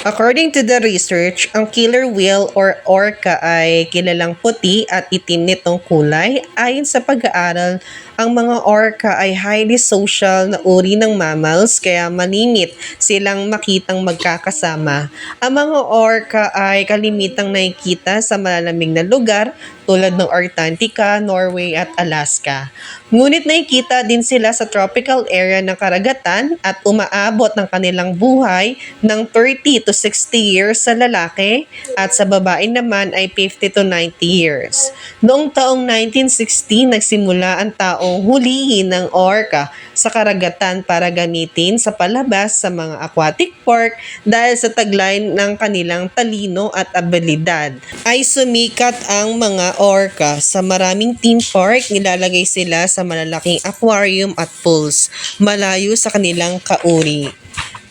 According to the research, ang killer whale or orca ay kilalang puti at itim nitong kulay. Ayon sa pag-aaral, ang mga orca ay highly social na uri ng mammals kaya malimit silang makitang magkakasama. Ang mga orca ay kalimitang nakikita sa malalamig na lugar tulad ng Antarctica, Norway at Alaska. Ngunit nakikita din sila sa tropical area ng karagatan at umaabot ng kanilang buhay ng 30 to 60 years sa lalaki at sa babae naman ay 50 to 90 years. Noong taong 1960, nagsimula ang taong hulihin ng orca sa karagatan para gamitin sa palabas sa mga aquatic park dahil sa taglay ng kanilang talino at abilidad. Ay sumikat ang mga orca sa maraming theme park, nilalagay sila sa malalaking aquarium at pools, malayo sa kanilang kauri.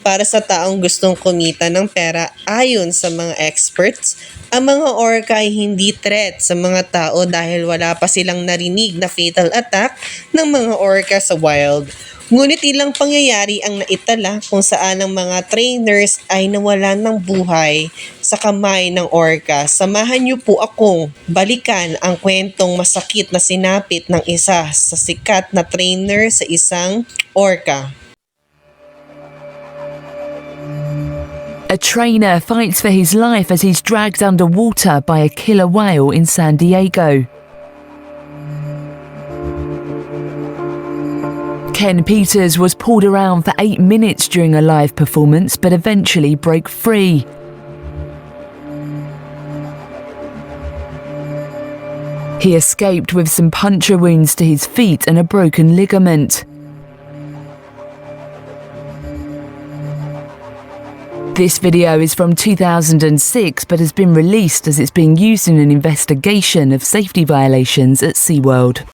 Para sa taong gustong kumita ng pera, ayon sa mga experts, ang mga orca ay hindi threat sa mga tao dahil wala pa silang narinig na fatal attack ng mga orca sa wild. Ngunit ilang pangyayari ang naitala kung saan ang mga trainers ay nawalan ng buhay sa kamay ng orca. Samahan niyo po akong balikan ang kwentong masakit na sinapit ng isa sa sikat na trainer sa isang orca. A trainer fights for his life as he's dragged underwater by a killer whale in San Diego. Ken Peters was pulled around for 8 minutes during a live performance but eventually broke free. He escaped with some puncture wounds to his feet and a broken ligament. This video is from 2006 but has been released as it's being used in an investigation of safety violations at SeaWorld.